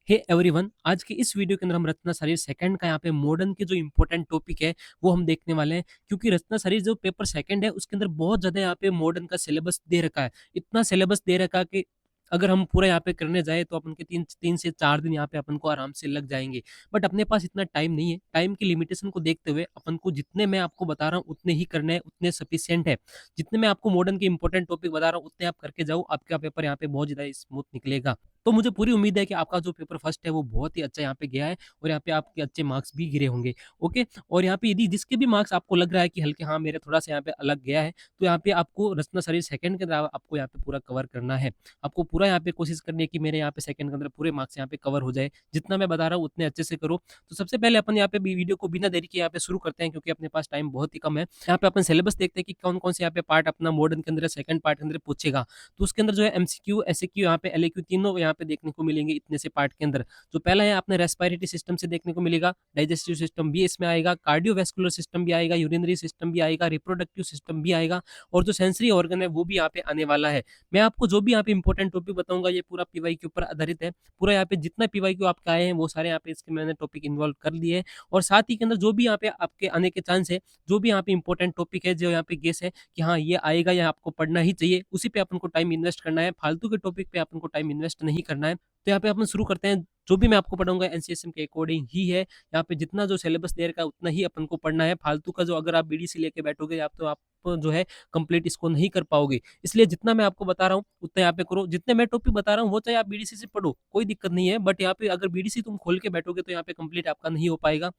Hey everyone, आज के इस वीडियो के अंदर हम रत्ना शरीर सेकंड का यहाँ पे मॉडर्न के जो इंपॉर्टेंट टॉपिक है वो हम देखने वाले हैं। क्योंकि रत्ना शरीर जो पेपर सेकंड है उसके अंदर बहुत ज़्यादा यहाँ पे मॉडर्न का सिलेबस दे रखा है। इतना सिलेबस दे रखा है कि अगर हम पूरा यहाँ पे करने जाए तो अपन के 3 से 4 दिन यहाँ पे अपन को आराम से लग जाएँगे। बट अपने पास इतना टाइम नहीं है। टाइम की लिमिटेशन को देखते हुए अपन को जितने मैं आपको बता रहा हूँ उतने ही करने हैं, उतने सफिशिएंट है। जितने मैं आपको मॉडर्न के इंपॉर्टेंट टॉपिक बता रहा हूँ उतने आप करके जाओ, आपका पेपर यहाँ पे बहुत ज़्यादा स्मूथ निकलेगा। तो मुझे पूरी उम्मीद है कि आपका जो पेपर फर्स्ट है वो बहुत ही अच्छा यहाँ पे गया है और यहाँ पे आपके अच्छे मार्क्स भी गिरे होंगे। ओके, और यहाँ पे यदि जिसके भी मार्क्स आपको लग रहा है कि हल्के हाँ मेरे थोड़ा सा यहाँ पे अलग गया है, तो यहाँ पे आपको रचना शरीर सेकंड के अंदर आपको यहाँ पे पूरा कवर करना है। आपको पूरा यहाँ पे कोशिश करनी है कि मेरे यहाँ पे सेकंड के अंदर पूरे मार्क्स यहाँ पे कवर हो जाए। जितना मैं बता रहा हूँ उतने अच्छे से करो। तो सबसे पहले अपन यहाँ पे वीडियो को बिना देरी के यहाँ पे शुरू करते हैं, क्योंकि अपने पास टाइम बहुत ही कम है। यहाँ पे अपन सिलेबस देखते हैं कि कौन कौन से यहाँ पे पार्ट अपना मॉडर्न के अंदर सेकंड पार्ट के अंदर पूछेगा। तो उसके अंदर जो है एमसीक्यू, एसएक्यू, यहाँ पे एलएक्यू तीनों यहाँ पे देखने को मिलेंगे इतने से पार्ट के अंदर। जो पहला है आपने रेस्पिरेटरी सिस्टम से देखने को मिलेगा, डाइजेस्टिव सिस्टम भी इसमें आएगा, कार्डियोवैस्कुलर सिस्टम भी आएगा, यूरिनरी सिस्टम भी आएगा, रिप्रोडक्टिव सिस्टम भी आएगा और जो सेंसरी ऑर्गन है वो भी यहाँ पे आने वाला है। मैं आपको जो भी यहाँ पे इंपॉर्टेंट टॉपिक बताऊंगा ये पूरा पीवाई के ऊपर आधारित है। पूरा यहाँ पे जितना पीवाई क्यू आपके आए हैं वो सारे यहाँ पे इसके मैंने टॉपिक इन्वॉल्व कर लिए हैं। और साथ ही के अंदर जो भी यहाँ पे आपके आने के चांस है, जो भी यहाँ पे इंपॉर्टेंट टॉपिक है, जो यहाँ पे गेस है कि हाँ ये आएगा या आपको पढ़ना ही चाहिए, उसी पे अपन को टाइम इन्वेस्ट करना है। फालतू के टॉपिक पे अपन को टाइम इन्वेस्ट नहीं करना है। तो यहाँ पे अपन शुरू करते हैं। जो भी मैं आपको पढ़ाऊंगा एनसीएसएम के अकॉर्डिंग ही है। यहाँ पे जितना जो सिलेबस दे रखा है उतना ही अपन को पढ़ना है। फालतू का जो अगर आप बीडीसी लेके बैठोगे आप तो आप जो है कंप्लीट इसको नहीं कर पाओगे। इसलिए जितना मैं आपको बता रहा हूँ उतना यहाँ पे करो। जितने मैं टॉपिक बता रहा हूँ वो चाहे आप बीडीसी से पढ़ो, कोई दिक्कत नहीं है। बट यहाँ पे अगर बीडीसी तुम खोल के बैठोगे तो यहाँ पे कंप्लीट आपका नहीं हो पाएगा।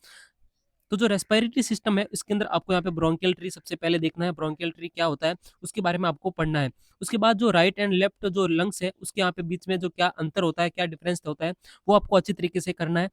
तो जो रेस्पिरेटरी सिस्टम है इसके अंदर आपको यहाँ पे ब्रोंकियल ट्री सबसे पहले देखना है। ब्रोंकियल ट्री क्या होता है उसके बारे में आपको पढ़ना है। उसके बाद जो राइट एंड लेफ्ट जो लंग्स है उसके यहाँ पे बीच में जो क्या अंतर होता है, क्या डिफरेंस होता है, वो आपको अच्छी तरीके से करना है।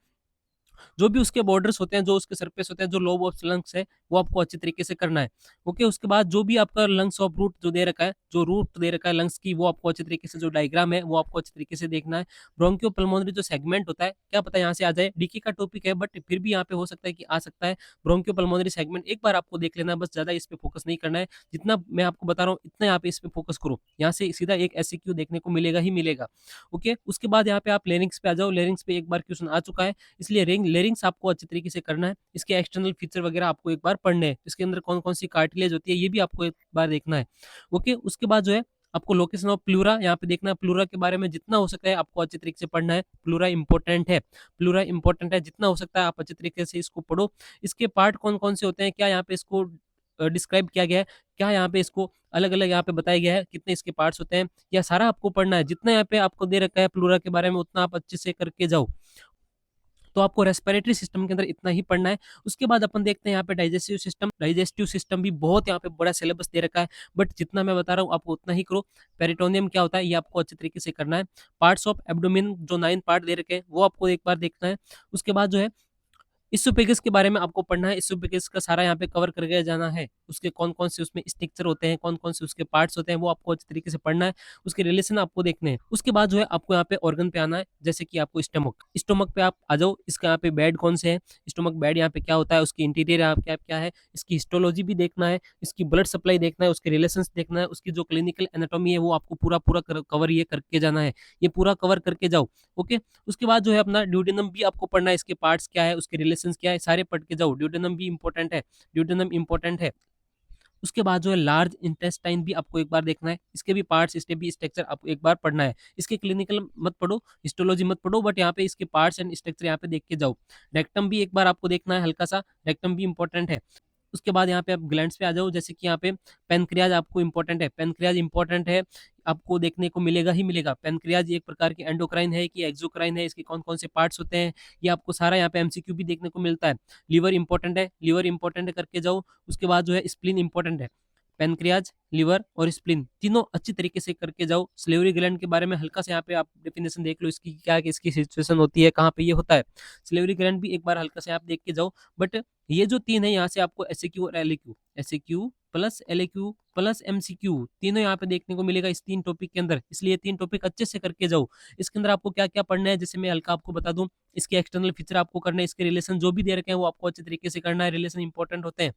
जो भी उसके बॉर्डर्स होते हैं, जो उसके सरफेस होते हैं, जो लोब ऑफ लंग्स है वो आपको अच्छी तरीके से करना है। ओके, उसके बाद जो भी आपका लंग्स ऑफ रूट जो दे रखा है, जो रूट दे रखा है लंग्स की, वो आपको अच्छी तरीके से जो डायग्राम है वो आपको अच्छी तरीके से देखना है। ब्रोंकियो पल्मोनरी जो सेगमेंट होता है, क्या पता यहाँ से आ जाए, डीके का टॉपिक है बट फिर भी यहाँ पे हो सकता है कि आ सकता है। ब्रोंकियो पल्मोनरी सेगमेंट एक बार आपको देख लेना है, बस ज्यादा इस पे फोकस नहीं करना है। जितना मैं आपको बता रहा हूँ इतना यहाँ पे इस पे फोकस करो। यहाँ से सीधा एक एससीक्यू देखने को मिलेगा ही मिलेगा। ओके, उसके बाद यहाँ पे आप लेरिंग्स पे आ जाओ। लेरिंग्स पे एक बार क्वेश्चन आ चुका है, इसलिए लेरिंग्स आपको अच्छी तरीके से करना है। इसके एक्सटर्नल फीचर वगैरह आपको एक बार पढ़ने हैं। इसके अंदर कौन कौन सी कार्टिलेज होती है ये भी आपको एक बार देखना है। ओके, उसके बाद जो है आपको लोकेशन ऑफ प्लूरा यहाँ पे देखना है। प्लूरा के बारे में जितना हो सकता है आपको अच्छे तरीके से पढ़ना है। प्लूरा इंपॉर्टेंट है, प्लूरा इंपॉर्टेंट है, जितना हो सकता है आप अच्छे तरीके से इसको पढ़ो। इसके पार्ट कौन कौन से होते हैं, क्या यहाँ पे इसको डिस्क्राइब किया गया है, क्या यहाँ पे इसको अलग अलग यहाँ पे बताया गया है, कितने इसके पार्ट्स होते हैं, या सारा आपको पढ़ना है। जितना यहाँ पे आपको दे रखा है प्लूरा के बारे में उतना आप अच्छे से करके जाओ। तो आपको रेस्पिरेटरी सिस्टम के अंदर इतना ही पढ़ना है। उसके बाद अपन देखते हैं यहाँ पे डाइजेस्टिव सिस्टम। डाइजेस्टिव सिस्टम भी बहुत यहाँ पे बड़ा सिलेबस दे रखा है, बट जितना मैं बता रहा हूँ आपको उतना ही करो। पेरिटोनियम क्या होता है ये आपको अच्छे तरीके से करना है। पार्ट्स ऑफ एब्डोमेन जो 9 पार्ट दे रखे हैं वो आपको एक बार देखना है। उसके बाद जो है इसोफेगस के बारे में आपको पढ़ना है। इसोफेगस का सारा यहाँ पे कवर करके जाना है। उसके कौन कौन से उसमें स्ट्रक्चर होते हैं, कौन कौन से उसके पार्ट्स होते हैं, वो आपको अच्छे तरीके से पढ़ना है। उसके रिलेशन आपको देखने हैं। उसके बाद जो है आपको यहाँ पे ऑर्गन पे आना है, जैसे कि आपको स्टमक। स्टमक पे आप आ जाओ। इसका यहाँ पे बेड कौन से है, स्टमक बेड यहाँ पे क्या होता है, उसकी इंटीरियर यहाँ क्या क्या है, इसकी हिस्टोलॉजी भी देखना है, इसकी ब्लड सप्लाई देखना है, उसके रिलेशन देखना है, उसकी जो क्लिनिकल एनाटॉमी है वो आपको पूरा पूरा कवर ये करके जाना है। ये पूरा कवर करके जाओ। ओके, उसके बाद जो है अपना ड्यूडेनम भी आपको पढ़ना है। इसके पार्ट्स क्या है, उसके रिलेशंस क्या है, सारे पढ़ के जाओ। ड्यूडेनम भी इंपॉर्टेंट है, ड्यूडेनम इंपॉर्टेंट है। उसके बाद जो है लार्ज इंटेस्टाइन भी आपको एक बार देखना है। इसके भी पार्ट्स, इसके भी स्ट्रक्चर आपको एक बार पढ़ना है। इसके क्लिनिकल मत पढ़ो, हिस्टोलॉजी मत पढ़ो, बट यहाँ पे इसके पार्ट्स एंड स्ट्रक्चर यहाँ पे देख के जाओ। रेक्टम भी एक बार आपको देखना है हल्का सा, रेक्टम भी इंपॉर्टेंट है। उसके बाद यहाँ पे आप ग्लैंड्स पे आ जाओ, जैसे कि यहाँ पे पेनक्रियाज आपको इंपॉर्टेंट है। पेनक्रियाज इंपॉर्टेंट है, आपको देखने को मिलेगा ही मिलेगा। पेनक्रियाज एक प्रकार की एंडोक्राइन है कि एक्सोक्राइन है, इसके कौन कौन से पार्ट्स होते हैं ये आपको सारा यहाँ पे एमसीक्यू भी देखने को मिलता है। लीवर इंपॉर्टेंट है, लीवर इंपॉर्टेंट करके जाओ। उसके बाद जो है स्प्लीन इंपॉर्टेंट है। पेनक्रियाज, लिवर और स्प्लीन तीनों अच्छी तरीके से करके जाओ। स्लेवरी ग्लैंड के बारे में हल्का से यहाँ पे आप डेफिनेशन देख लो इसकी, क्या इसकी सिचुएशन होती है, कहाँ पे ये होता है। स्लेवरी ग्लैंड भी एक बार हल्का से आप देख के जाओ। बट ये जो तीन है यहाँ से आपको एसएक्यू और एलएक्यू, एसएक्यू प्लस एलएक्यू प्लस एमसीक्यू, तीनों यहाँ पे देखने को मिलेगा इस 3 टॉपिक के अंदर। इसलिए 3 टॉपिक अच्छे से करके जाओ। इसके अंदर आपको क्या-क्या पढ़ना है, जैसे मैं हल्का आपको बता दूँ, इसके एक्सटर्नल फीचर आपको करने हैं, इसके रिलेशन जो भी दे रखे हैं वो आपको अच्छे तरीके से करना है, रिलेशन इंपॉर्टेंट होते हैं।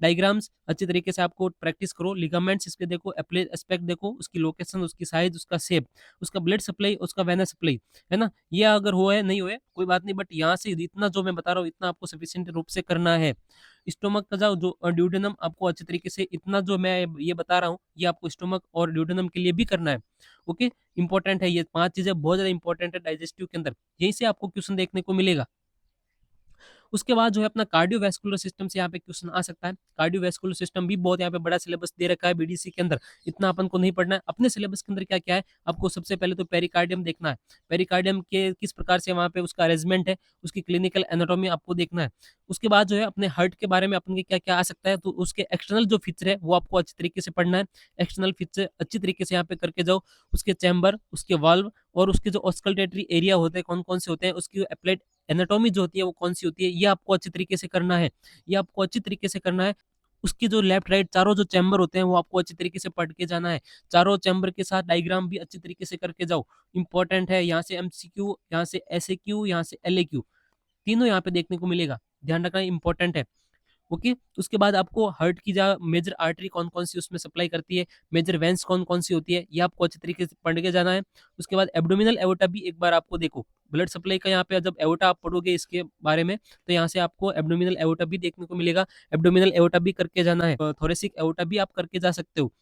डायग्राम्स अच्छे तरीके से आपको प्रैक्टिस करो, लिगामेंट्स इसके देखो, एस्पेक्ट देखो, उसकी लोकेशन, उसकी साइज़, उसका शेप, उसका ब्लड सप्लाई, उसका वेनस सप्लाई, है ना? ये अगर हुआ है, नहीं हुआ है, कोई बात नहीं, बट यहाँ से इतना जो मैं बता रहा हूँ इतना आपको सफिशिएंट रूप से करना है। स्टोमक का जो ड्यूडेनम आपको अच्छे तरीके से इतना जो मैं ये बता रहा हूँ, ये आपको स्टोमक और ड्यूडेनम के लिए भी करना है। ओके? इंपॉर्टेंट है ये 5 चीज़ें, बहुत ज़्यादा इंपॉर्टेंट है डाइजेस्टिव के अंदर। यहीं से आपको क्वेश्चन देखने को मिलेगा। उसके बाद जो है अपना कार्डियोवैस्कुलर सिस्टम से यहाँ पे क्वेश्चन आ सकता है। कार्डियोवैस्कुलर सिस्टम भी बहुत यहाँ पे बड़ा सिलेबस दे रखा है बीडीसी के अंदर। इतना अपन को नहीं पढ़ना है। अपने सिलेबस के अंदर क्या-क्या है, आपको सबसे पहले तो पेरिकार्डियम देखना है। पेरिकार्डियम के किस प्रकार से वहाँ पे उसका अरेंजमेंट है, उसकी क्लिनिकल एनाटॉमी आपको देखना है। उसके बाद जो है अपने हार्ट के बारे में अपन के क्या-क्या आ सकता है, तो उसके एक्सटर्नल जो फीचर है वो आपको अच्छे तरीके से पढ़ना है। एक्सटर्नल फीचर अच्छी तरीके से यहाँ पे करके जाओ। उसके चैम्बर, उसके वाल्व और उसके जो ऑस्कल्टेटरी एरिया होते हैं, कौन-कौन से होते हैं, उसकी एप्लाइड एनाटॉमी जो होती है वो कौन-सी होती है, ये आपको अच्छे तरीके से करना है। ये आपको अच्छी तरीके से करना है। उसके जो लेफ्ट राइट चारों जो चैम्बर होते हैं वो आपको अच्छी तरीके से पढ़ के जाना है। चारों चैम्बर के साथ डायग्राम भी अच्छी तरीके से करके जाओ। इम्पोर्टेंट है, यहाँ से एमसीक्यू, यहाँ से एसएक्यू, यहाँ से एलएक्यू, तीनों यहाँ पे देखने को मिलेगा। ध्यान रखना इम्पोर्टेंट है। ओके, उसके बाद आपको हार्ट की जा मेजर आर्टरी कौन-कौन सी उसमें सप्लाई करती है, मेजर वेन्स कौन-कौन सी होती है, ये आपको अच्छे तरीके से पढ़ के जाना है। उसके बाद एब्डोमिनल एओर्टा भी एक बार आपको देखो, ब्लड सप्लाई का यहाँ पे जब एओर्टा आप पढ़ोगे इसके बारे में, तो यहाँ से आपको एब्डोमिनल एओर्टा भी देखने को मिलेगा। एब्डोमिनल एओर्टा भी करके जाना है। थोरेसिक एओर्टा भी आप करके जा सकते हो।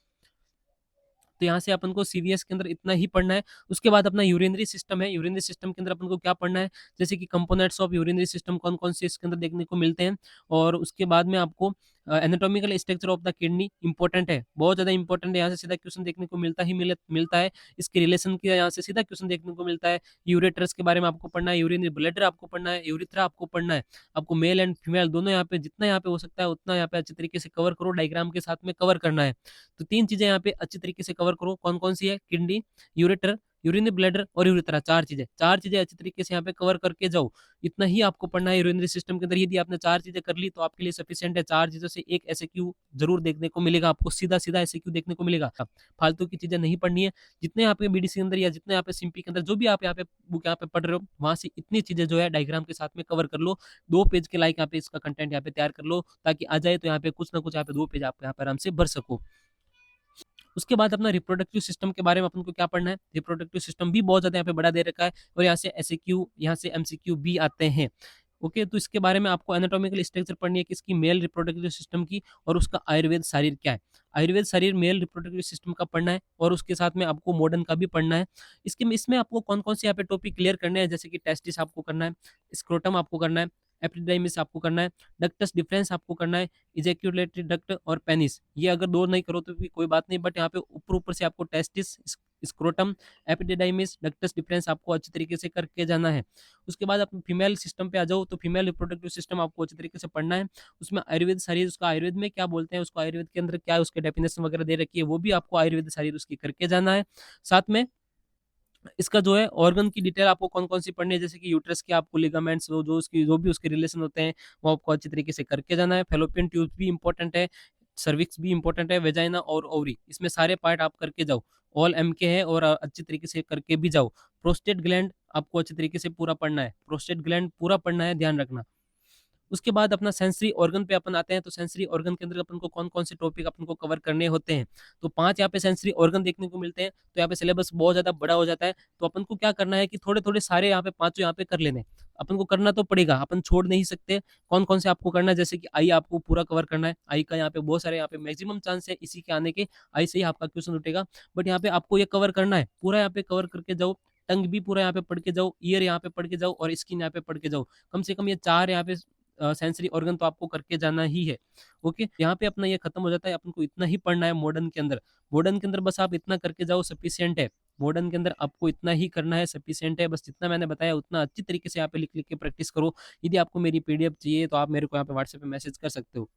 तो यहाँ से अपन को सीवीएस के अंदर इतना ही पढ़ना है। उसके बाद अपना यूरिनरी सिस्टम है, यूरिनरी सिस्टम के अंदर अपन को क्या पढ़ना है, जैसे कि कंपोनेंट्स ऑफ यूरिनरी सिस्टम कौन-कौन से इसके अंदर देखने को मिलते हैं और उसके बाद में आपको anatomical structure of the kidney important है, बहुत ज़्यादा इंपॉर्टेंट है, यहाँ से सीधा क्वेश्चन देखने को मिलता है। इसके रिलेशन के यहाँ से सीधा क्वेश्चन देखने को मिलता है। यूरेटर्स के बारे में आपको पढ़ना है, यूरिनरी ब्लैडर आपको पढ़ना है, यूरिथ्रा आपको पढ़ना है। आपको मेल एंड फीमेल दोनों यहाँ पे जितना यहाँ पे हो सकता है उतना यहाँ पे अच्छे तरीके से कवर करो, डायग्राम के साथ में कवर करना है। तो 3 चीज़ें यहाँ पे अच्छी तरीके से कवर करो, कौन-कौन सी है? किडनी, यूरेटर, यूरिनरी ब्लैडर और यूरेथ्रा, 4 चीज़ें। 4 चीज़ें अच्छी तरीके से यहाँ पे कवर करके जाओ। इतना ही आपको पढ़ना है यूरिनरी सिस्टम के अंदर। यदि आपने 4 चीज़ें कर ली तो आपके लिए सफिशिएंट है। 4 चीज़ों से एक एसएक्यू ज़रूर देखने को मिलेगा आपको, सीधा-सीधा एसएक्यू देखने को मिलेगा। फालतू की चीज़ें नहीं पढ़नी है। जितने यहाँ पे बीडीसी के अंदर या जितने यहाँ पे सिम्पी के अंदर जो भी आप यहाँ पे बुक यहाँ पे पढ़ रहे हो, वहाँ से इतनी चीज़ें जो है डायग्राम के साथ में कवर कर लो। 2 पेज के लायक यहाँ पे इसका कंटेंट यहाँ पे तैयार कर लो, ताकि आ जाए तो यहाँ पे कुछ ना कुछ यहाँ पे 2 पेज आप यहाँ पे आराम से भर सको। उसके बाद अपना रिप्रोडक्टिव सिस्टम के बारे में अपन को क्या पढ़ना है? रिप्रोडक्टिव सिस्टम भी बहुत ज़्यादा यहाँ पे बड़ा दे रखा है और यहाँ से एसएक्यू, यहाँ से एमसीक्यू भी आते हैं। ओके, तो इसके बारे में आपको एनाटॉमिकल स्ट्रक्चर पढ़नी है किसकी? मेल रिप्रोडक्टिव सिस्टम की और उसका आयुर्वेद शरीर क्या है? आयुर्वेद शरीर मेल रिप्रोडक्टिव सिस्टम का पढ़ना है और उसके साथ में आपको मॉडर्न का भी पढ़ना है। इसमें आपको कौन-कौन से यहाँ पे टॉपिक क्लियर करने हैं, जैसे कि टेस्टिस आपको करना है, स्क्रोटम आपको करना है, एपिडिडाइमिस आपको करना है, डक्टस डिफरेंस आपको करना है, इजैक्युलेटरी डक्ट और पेनिस। ये अगर 2 नहीं करो तो भी कोई बात नहीं, बट यहाँ पे ऊपर-ऊपर से आपको testis, scrotum, epididymis, ductus difference आपको अच्छे तरीके से करके जाना है। उसके बाद आप फीमेल सिस्टम पे आ जाओ, तो फीमेल रिप्रोडक्टिव सिस्टम आपको अच्छे तरीके से पढ़ना है। उसमें आयुर्वेद शरीर, उसका आयुर्वेद में क्या बोलते हैं, उसको आयुर्वेद के अंदर क्या है, उसके डेफिनेशन वगैरह दे रखी है, वो भी आपको आयुर्वेद शरीर उसकी करके जाना है। साथ में इसका जो है ऑर्गन की डिटेल आपको कौन-कौन सी पढ़नी है, जैसे कि यूट्रस के आपको लिगामेंट्स, वो जो उसकी जो भी उसके रिलेशन होते हैं, वो आपको अच्छी तरीके से करके जाना है। फैलोपियन ट्यूब भी इम्पोर्टेंट है, सर्विक्स भी इम्पोर्टेंट है, वेजाइना और ओवरी, इसमें सारे पार्ट आप करके जाओ। ऑल एमके है और अच्छी तरीके से करके भी जाओ। प्रोस्टेट ग्लैंड आपको अच्छे तरीके से पूरा पढ़ना है, प्रोस्टेट ग्लैंड पूरा पढ़ना है, ध्यान रखना। उसके बाद अपना सेंसरी ऑर्गन पे अपन आते हैं, तो सेंसरी ऑर्गन के अंदर अपन को कौन-कौन से टॉपिक अपन को कवर करने होते हैं। तो 5 यहाँ पे सेंसरी ऑर्गन देखने को मिलते हैं, तो यहाँ पे सिलेबस बहुत ज़्यादा बड़ा हो जाता है। तो अपन को क्या करना है कि थोड़े-थोड़े सारे यहाँ पे पाँचों यहाँ पे कर लेने हैं। अपन को करना तो पड़ेगा, अपन छोड़ नहीं सकते। कौन-कौन से आपको करना है, जैसे कि आई आपको पूरा कवर करना है। आई का यहाँ पे बहुत सारे यहाँ पे मैक्सिमम चांस है इसी के आने के, आई से ही आपका क्वेश्चन उठेगा। बट यहाँ पे आपको ये कवर करना है, पूरा यहाँ पे कवर करके जाओ। टंग भी पूरा यहाँ पे पढ़ के जाओ, ईयर यहाँ पे पढ़ के जाओ और स्किन यहाँ पे पढ़ के जाओ। कम से कम ये 4 यहाँ पे सेंसरी ऑर्गन तो आपको करके जाना ही है। ओके, यहाँ पे अपना ये खत्म हो जाता है, अपन को इतना ही पढ़ना है मॉडर्न के अंदर। मॉडर्न के अंदर बस आप इतना करके जाओ, सफिशिएंट है। मॉडर्न के अंदर आपको इतना ही करना है, सफिशिएंट है। बस जितना मैंने बताया उतना अच्छी तरीके से यहाँ पे लिख-लिख के प्रैक्टिस करो। यदि आपको मेरी पीडीएफ चाहिए तो आप मेरे को यहाँ पे व्हाट्सएप पे मैसेज कर सकते हो।